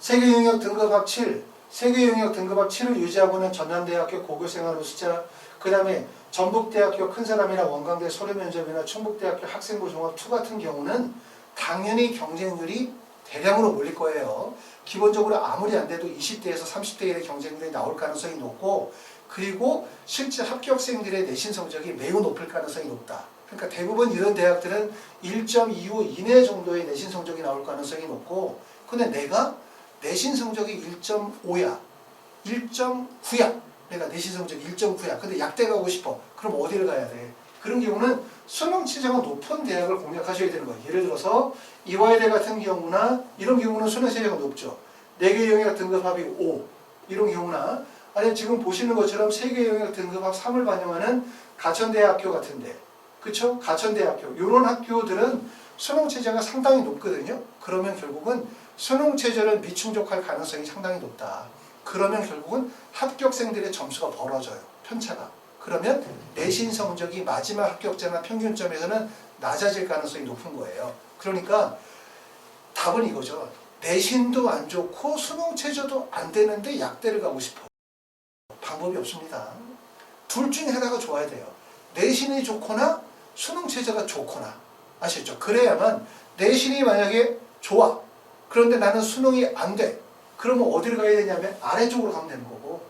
세계 영역 등급합 7, 세계 영역 등급합 7을 유지하고는 전남대학교 고교생활 우수자, 그 다음에 전북대학교 큰사람이나 원광대 서류면접이나 충북대학교 학생부 종합 2 같은 경우는 당연히 경쟁률이 대량으로 몰릴 거예요. 기본적으로 아무리 안 돼도 20대에서 30대의 경쟁률이 나올 가능성이 높고, 그리고 실제 합격생들의 내신 성적이 매우 높을 가능성이 높다. 그러니까 대부분 이런 대학들은 1.25 이내 정도의 내신 성적이 나올 가능성이 높고, 근데 내가 내신 성적이 1.5야, 1.9야, 내가 내신 성적이 1.9야. 근데 약대 가고 싶어. 그럼 어디를 가야 돼? 그런 경우는 수능 최저가 높은 대학을 공략하셔야 되는 거예요. 예를 들어서 이화여대 같은 경우나 이런 경우는 수능 최저가 높죠. 4개 영역 등급합이 5 이런 경우나, 아니면 지금 보시는 것처럼 3개 영역 등급합 3을 반영하는 가천대학교 같은데, 그쵸? 가천대학교 이런 학교들은 수능 최저가 상당히 높거든요. 그러면 결국은 수능 최저를 미충족할 가능성이 상당히 높다. 그러면 결국은 합격생들의 점수가 벌어져요. 편차가. 그러면 내신 성적이 마지막 합격자나 평균점에서는 낮아질 가능성이 높은 거예요. 그러니까 답은 이거죠. 내신도 안 좋고 수능 최저도 안 되는데 약대를 가고 싶어. 방법이 없습니다. 둘 중에 하나가 좋아야 돼요. 내신이 좋거나 수능 최저가 좋거나. 아시죠? 그래야만 내신이 만약에 좋아. 그런데 나는 수능이 안 돼. 그러면 어디를 가야 되냐면 아래쪽으로 가면 되는 거고,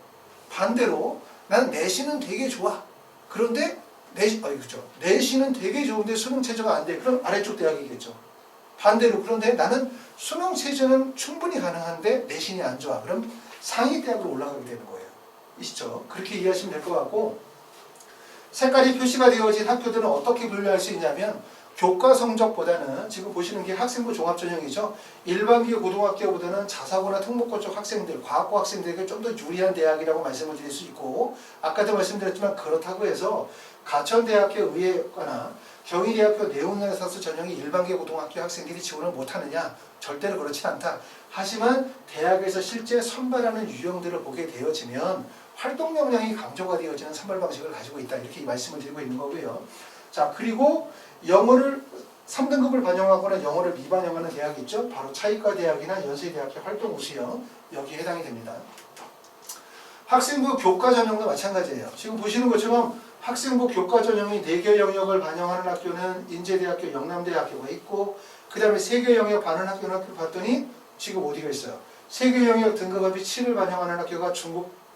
반대로 나는 내신은 되게 좋아. 그런데 내신은 되게 좋은데 수능 최저가 안 돼. 그럼 아래쪽 대학이겠죠. 반대로 그런데 나는 수능 최저는 충분히 가능한데 내신이 안 좋아. 그럼 상위 대학으로 올라가게 되는 거예요. 이시죠? 그렇게 이해하시면 될 것 같고, 색깔이 표시가 되어진 학교들은 어떻게 분류할 수 있냐면 교과 성적보다는 지금 보시는 게 학생부 종합전형이죠. 일반기 고등학교보다는 자사고나 특목고 쪽 학생들, 과학고 학생들에게 좀 더 유리한 대학이라고 말씀을 드릴 수 있고, 아까도 말씀드렸지만 그렇다고 해서 가천대학교 의예과나 경희대학교 네온나사스 전형이 일반계 고등학교 학생들이 지원을 못하느냐? 절대로 그렇지 않다. 하지만 대학에서 실제 선발하는 유형들을 보게 되어지면 활동 역량이 강조가 되어지는 선발 방식을 가지고 있다. 이렇게 말씀을 드리고 있는 거고요. 자, 그리고 영어를 3등급을 반영하거나 영어를 미반영하는 대학이 있죠. 바로 차이과 대학이나 연세대학교 활동 우수형, 여기에 해당이 됩니다. 학생부 교과 전형도 마찬가지예요. 지금 보시는 것처럼 학생부 교과 전형이 4개 영역을 반영하는 학교는 인제대학교, 영남대학교가 있고, 그 다음에 3개 영역 반환 학교를 봤더니 지금 어디가 있어요? 3개 영역 등급합이 7을 반영하는 학교가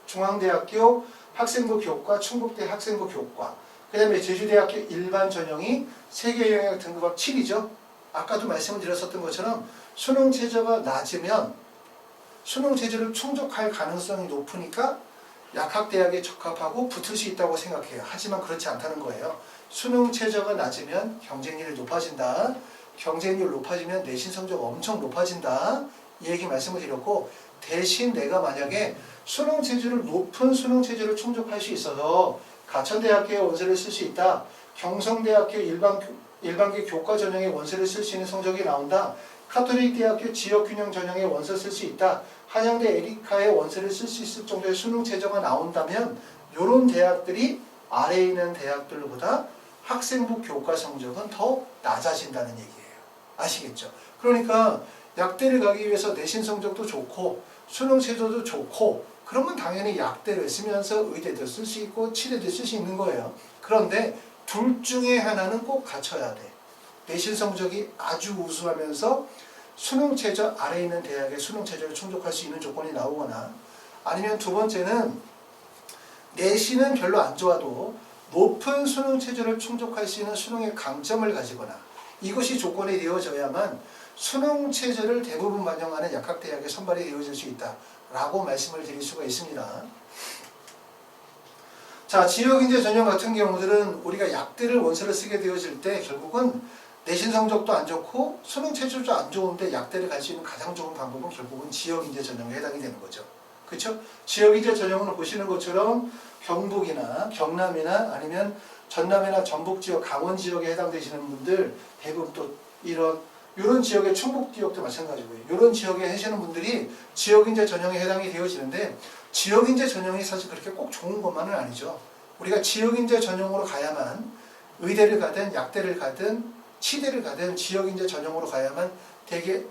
중앙대학교 학생부 교과, 충북대 학생부 교과, 그 다음에 제주대학교 일반 전형이 3개 영역 등급합 7이죠. 아까도 말씀을 드렸었던 것처럼 수능 최저가 낮으면 수능 최저를 충족할 가능성이 높으니까 약학대학에 적합하고 붙을 수 있다고 생각해요. 하지만 그렇지 않다는 거예요. 수능 최저가 낮으면 경쟁률이 높아진다. 경쟁률 높아지면 내신 성적 엄청 높아진다. 이 얘기 말씀을 드렸고, 대신 내가 만약에 수능 최저를 높은 수능 최저를 충족할 수 있어서 가천대학교에 원서를 쓸 수 있다. 경성대학교 일반계 교과 전형에 원서를 쓸 수 있는 성적이 나온다. 카톨릭대학교 지역균형 전형에 원서 쓸 수 있다. 한양대 에리카에 원서를 쓸 수 있을 정도의 수능 최저가 나온다면 이런 대학들이 아래에 있는 대학들보다 학생부 교과 성적은 더 낮아진다는 얘기예요. 아시겠죠? 그러니까 약대를 가기 위해서 내신 성적도 좋고 수능 최저도 좋고, 그러면 당연히 약대를 쓰면서 의대도 쓸 수 있고 치대도 쓸 수 있는 거예요. 그런데 둘 중에 하나는 꼭 갖춰야 돼. 내신 성적이 아주 우수하면서 수능 최저 아래에 있는 대학의 수능 최저를 충족할 수 있는 조건이 나오거나, 아니면 두 번째는 내신은 별로 안 좋아도 높은 수능 최저를 충족할 수 있는 수능의 강점을 가지거나, 이것이 조건이 되어져야만 수능 체제를 대부분 반영하는 약학대학에 선발이 되어질 수 있다라고 말씀을 드릴 수가 있습니다. 자, 지역인재 전형 같은 경우들은 우리가 약대를 원서를 쓰게 되어질 때 결국은 내신 성적도 안 좋고 수능 체제도 안 좋은데 약대를 갈 수 있는 가장 좋은 방법은 결국은 지역인재 전형에 해당이 되는 거죠. 그렇죠? 지역인재 전형은 보시는 것처럼 경북이나 경남이나 아니면 전남이나 전북 지역, 강원 지역에 해당되시는 분들 대부분 또 이런 지역의 충북 지역도 마찬가지고요. 이런 지역에 계시는 분들이 지역인재 전형에 해당이 되어지는데 지역인재 전형이 사실 그렇게 꼭 좋은 것만은 아니죠. 우리가 지역인재 전형으로 가야만 의대를 가든 약대를 가든 치대를 가든 지역인재 전형으로 가야만 되게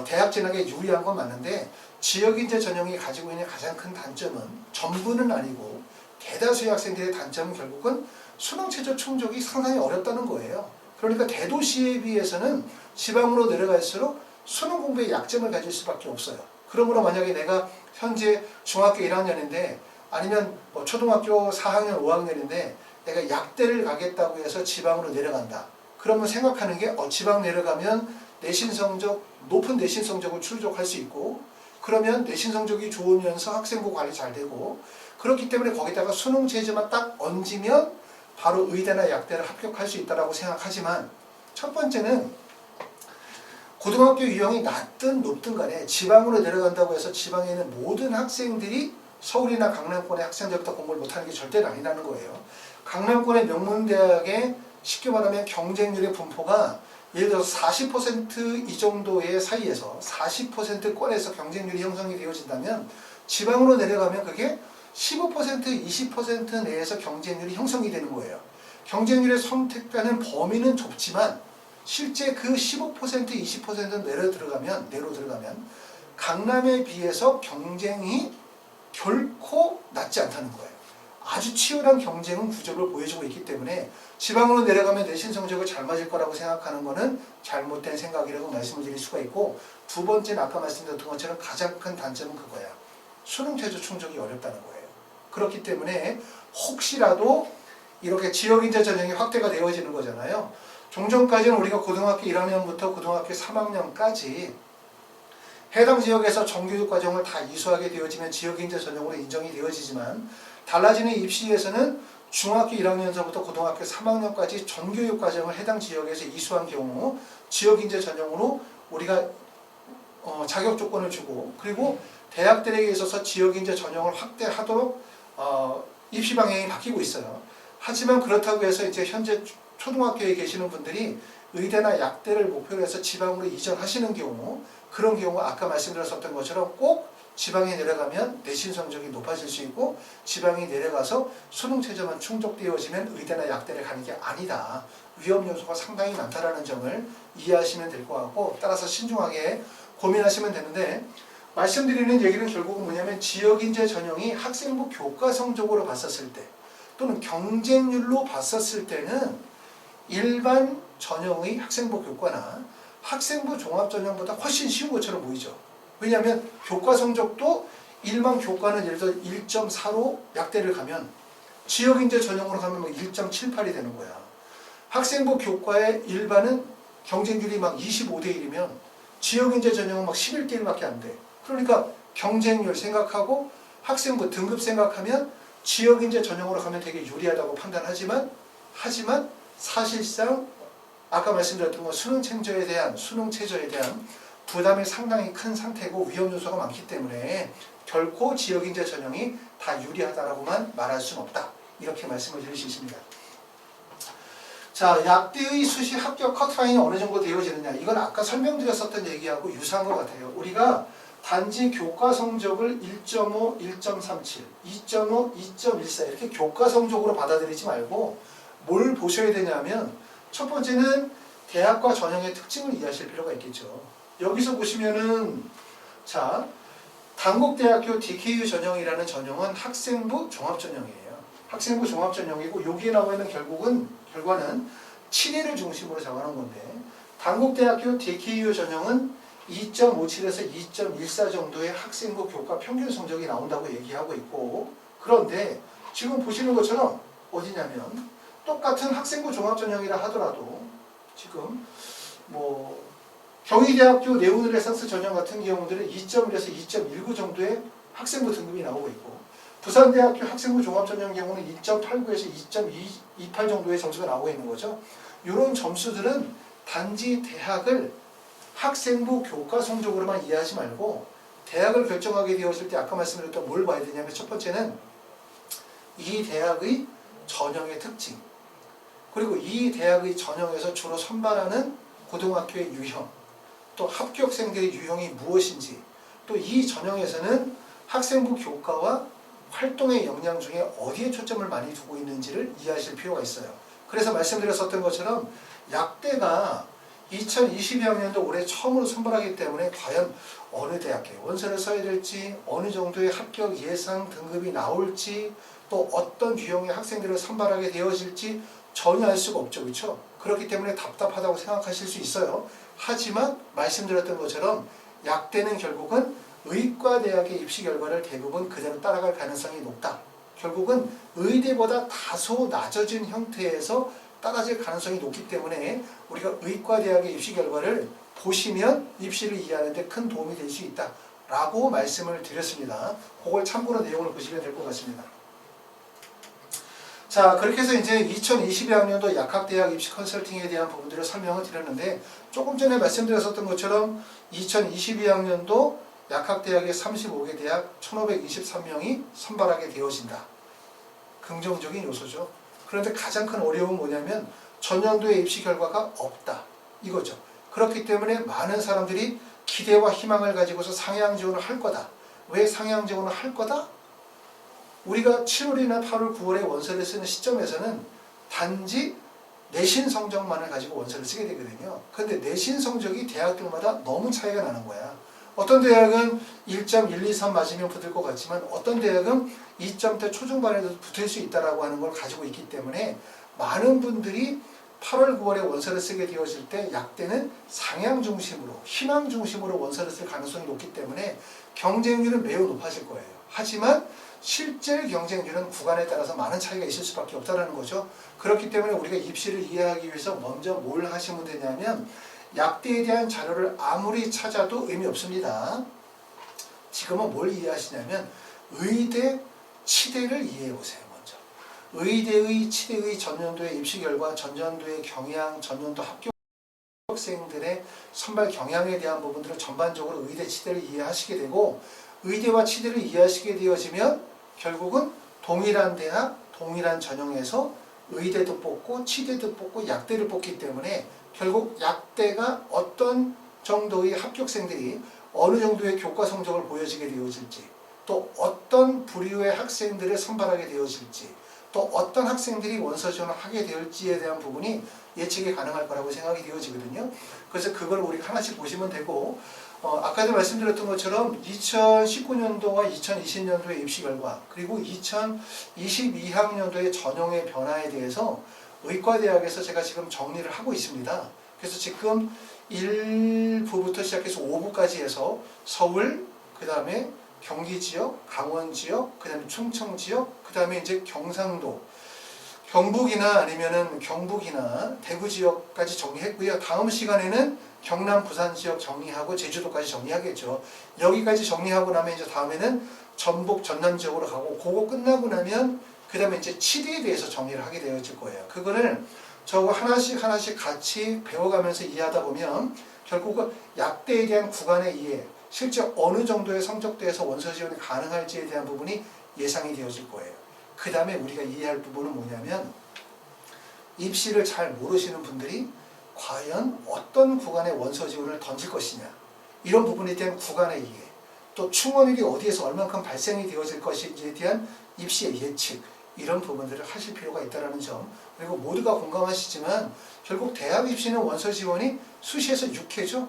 대학 진학에 유리한 건 맞는데 지역인재 전형이 가지고 있는 가장 큰 단점은 전부는 아니고 대다수의 학생들의 단점은 결국은 수능 최저 충족이 상당히 어렵다는 거예요. 그러니까 대도시에 비해서는 지방으로 내려갈수록 수능 공부에 약점을 가질 수밖에 없어요. 그러므로 만약에 내가 현재 중학교 1학년인데 아니면 뭐 초등학교 4학년, 5학년인데 내가 약대를 가겠다고 해서 지방으로 내려간다. 그러면 생각하는 게 지방 내려가면 내신 성적, 높은 내신 성적을 충족할 수 있고 그러면 내신 성적이 좋으면서 학생부 관리 잘 되고 그렇기 때문에 거기다가 수능 체제만 딱 얹으면 바로 의대나 약대를 합격할 수 있다고 생각하지만 첫 번째는 고등학교 유형이 낮든 높든 간에 지방으로 내려간다고 해서 지방에 있는 모든 학생들이 서울이나 강남권의 학생들보다 공부를 못하는 게 절대로 아니라는 거예요. 강남권의 명문대학의 쉽게 말하면 경쟁률의 분포가 예를 들어서 40% 이 정도의 사이에서 40%권에서 경쟁률이 형성이 되어진다면 지방으로 내려가면 그게 15%, 20% 내에서 경쟁률이 형성이 되는 거예요. 경쟁률의 선택하는 범위는 좁지만 실제 그 15%, 20% 내로 들어가면 강남에 비해서 경쟁이 결코 낮지 않다는 거예요. 아주 치열한 경쟁은 구조를 보여주고 있기 때문에 지방으로 내려가면 내신 성적을 잘 맞을 거라고 생각하는 것은 잘못된 생각이라고 말씀을 드릴 수가 있고 두 번째는 아까 말씀드렸던 것처럼 가장 큰 단점은 그거야. 수능 최저 충족이 어렵다는 거예요. 그렇기 때문에 혹시라도 이렇게 지역인재 전형이 확대가 되어지는 거잖아요. 종전까지는 우리가 고등학교 1학년부터 고등학교 3학년까지 해당 지역에서 정교육 과정을 다 이수하게 되어지면 지역인재 전형으로 인정이 되어지지만 달라지는 입시에서는 중학교 1학년서부터 고등학교 3학년까지 전교육 과정을 해당 지역에서 이수한 경우 지역인재 전형으로 우리가 자격 조건을 주고 그리고 대학들에게 있어서 지역인재 전형을 확대하도록 입시 방향이 바뀌고 있어요. 하지만 그렇다고 해서 이제 현재 초등학교에 계시는 분들이 의대나 약대를 목표로 해서 지방으로 이전하시는 경우 그런 경우 아까 말씀드렸었던 것처럼 꼭 지방에 내려가면 내신 성적이 높아질 수 있고 지방에 내려가서 수능 최저만 충족되어지면 의대나 약대를 가는 게 아니다. 위험 요소가 상당히 많다라는 점을 이해하시면 될 것 같고 따라서 신중하게 고민하시면 되는데 말씀드리는 얘기는 결국은 뭐냐면 지역인재 전형이 학생부 교과 성적으로 봤었을 때 또는 경쟁률로 봤었을 때는 일반 전형의 학생부 교과나 학생부 종합전형보다 훨씬 쉬운 것처럼 보이죠. 왜냐하면 교과 성적도 일반 교과는 예를 들어 1.4로 약대를 가면 지역인재 전형으로 가면 뭐 1.78이 되는 거야. 학생부 교과의 일반은 경쟁률이 막 25대 1이면 지역인재 전형은 막 11대 1밖에 안 돼. 그러니까 경쟁률 생각하고 학생부 등급 생각하면 지역인재 전형으로 가면 되게 유리하다고 판단하지만 사실상 아까 말씀드렸던 것 수능 체제에 대한 부담이 상당히 큰 상태고 위험 요소가 많기 때문에 결코 지역인재 전형이 다 유리하다라고만 말할 수는 없다. 이렇게 말씀을 드릴 수 있습니다. 자, 약대의 수시 합격 커트라인이 어느 정도 되어지느냐. 이건 아까 설명드렸었던 얘기하고 유사한 것 같아요. 우리가 단지 교과 성적을 1.5, 1.37, 2.5, 2.14 이렇게 교과 성적으로 받아들이지 말고 뭘 보셔야 되냐면 첫 번째는 대학과 전형의 특징을 이해하실 필요가 있겠죠. 여기서 보시면은 자 단국대학교 DKU 전형이라는 전형은 학생부 종합전형이에요. 학생부 종합전형이고 여기에 나와 있는 결과는 7회를 중심으로 정하는 건데 단국대학교 DKU 전형은 2.57에서 2.14 정도의 학생부 교과 평균 성적이 나온다고 얘기하고 있고 그런데 지금 보시는 것처럼 어디냐면 똑같은 학생부 종합전형이라 하더라도 지금 뭐 경희대학교 네오르네상스 전형 같은 경우들은 2.1에서 2.19 정도의 학생부 등급이 나오고 있고, 부산대학교 학생부 종합전형 경우는 2.89에서 2.28 정도의 점수가 나오고 있는 거죠. 이런 점수들은 단지 대학을 학생부 교과 성적으로만 이해하지 말고, 대학을 결정하게 되었을 때 아까 말씀드렸던 뭘 봐야 되냐면, 첫 번째는 이 대학의 전형의 특징, 그리고 이 대학의 전형에서 주로 선발하는 고등학교의 유형, 또 합격생들의 유형이 무엇인지, 또 이 전형에서는 학생부 교과와 활동의 역량 중에 어디에 초점을 많이 두고 있는지를 이해하실 필요가 있어요. 그래서 말씀드렸었던 것처럼 약대가 2022학년도 올해 처음으로 선발하기 때문에 과연 어느 대학에 원서를 써야 될지, 어느 정도의 합격 예상 등급이 나올지, 또 어떤 유형의 학생들을 선발하게 되어질지 전혀 알 수가 없죠. 그렇죠? 그렇기 때문에 답답하다고 생각하실 수 있어요. 하지만 말씀드렸던 것처럼 약대는 결국은 의과대학의 입시 결과를 대부분 그대로 따라갈 가능성이 높다. 결국은 의대보다 다소 낮아진 형태에서 따라질 가능성이 높기 때문에 우리가 의과대학의 입시 결과를 보시면 입시를 이해하는 데 큰 도움이 될 수 있다 라고 말씀을 드렸습니다. 그걸 참고로 내용을 보시면 될 것 같습니다. 자, 그렇게 해서 이제 2022학년도 약학대학 입시 컨설팅에 대한 부분들을 설명을 드렸는데, 조금 전에 말씀드렸었던 것처럼 2022학년도 약학대학의 35개 대학 1523명이 선발하게 되어진다. 긍정적인 요소죠. 그런데 가장 큰 어려움은 뭐냐면 전년도의 입시 결과가 없다. 이거죠. 그렇기 때문에 많은 사람들이 기대와 희망을 가지고서 상향 지원을 할 거다. 왜 상향 지원을 할 거다? 우리가 7월이나 8월, 9월에 원서를 쓰는 시점에서는 단지 내신 성적만을 가지고 원서를 쓰게 되거든요. 그런데 내신 성적이 대학들마다 너무 차이가 나는 거야. 어떤 대학은 1.123 맞으면 붙을 것 같지만 어떤 대학은 2점대 초중반에도 붙을 수 있다고 하는 걸 가지고 있기 때문에 많은 분들이 8월, 9월에 원서를 쓰게 되어질 때 약대는 상향 중심으로, 희망 중심으로 원서를 쓸 가능성이 높기 때문에 경쟁률은 매우 높아질 거예요. 하지만 실제 경쟁률은 구간에 따라서 많은 차이가 있을 수밖에 없다는 거죠. 그렇기 때문에 우리가 입시를 이해하기 위해서 먼저 뭘 하시면 되냐면, 약대에 대한 자료를 아무리 찾아도 의미 없습니다. 지금은 뭘 이해하시냐면 의대, 치대를 이해해 보세요. 먼저 의대의, 치대의 전년도의 입시 결과, 전년도의 경향, 전년도 합격생들의 선발 경향에 대한 부분들을 전반적으로 의대, 치대를 이해하시게 되고, 의대와 치대를 이해하시게 되어지면 결국은 동일한 대학, 동일한 전형에서 의대도 뽑고 치대도 뽑고 약대를 뽑기 때문에 결국 약대가 어떤 정도의 합격생들이 어느 정도의 교과 성적을 보여지게 되어질지, 또 어떤 부류의 학생들을 선발하게 되어질지, 또 어떤 학생들이 원서 지원을 하게 될지에 대한 부분이 예측이 가능할 거라고 생각이 되어지거든요. 그래서 그걸 우리가 하나씩 보시면 되고, 아까도 말씀드렸던 것처럼 2019년도와 2020년도의 입시 결과, 그리고 2022학년도의 전형의 변화에 대해서 의과대학에서 제가 지금 정리를 하고 있습니다. 그래서 지금 1부부터 시작해서 5부까지 해서 서울, 그 다음에 경기 지역, 강원 지역, 그 다음에 충청 지역, 그 다음에 이제 경상도, 경북이나 아니면은 경북이나 대구 지역까지 정리했고요. 다음 시간에는 경남, 부산 지역 정리하고 제주도까지 정리하겠죠. 여기까지 정리하고 나면 이제 다음에는 전북, 전남 지역으로 가고, 그거 끝나고 나면 그 다음에 이제 치대에 대해서 정리를 하게 되어질 거예요. 그거를 저거 하나씩 같이 배워가면서 이해하다 보면 결국은 약대에 대한 구간의 이해, 실제 어느 정도의 성적대에서 원서 지원이 가능할지에 대한 부분이 예상이 되어질 거예요. 그 다음에 우리가 이해할 부분은 뭐냐면, 입시를 잘 모르시는 분들이 과연 어떤 구간에 원서 지원을 던질 것이냐, 이런 부분에 대한 구간의 이해, 또 충원율이 어디에서 얼만큼 발생이 되어질 것인지에 대한 입시의 예측, 이런 부분들을 하실 필요가 있다는 점, 그리고 모두가 공감하시지만 결국 대학 입시는 원서 지원이 수시에서 6회죠.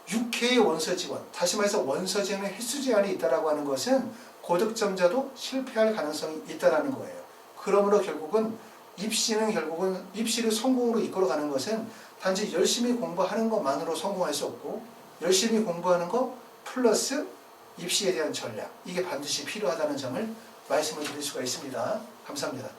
6회의 원서 지원, 다시 말해서 원서 지원의 횟수 제한이 있다고 하는 것은 고득점자도 실패할 가능성이 있다는 거예요. 그러므로 결국은 입시를 성공으로 이끌어가는 것은 단지 열심히 공부하는 것만으로 성공할 수 없고, 열심히 공부하는 것 플러스 입시에 대한 전략, 이게 반드시 필요하다는 점을 말씀을 드릴 수가 있습니다. 감사합니다.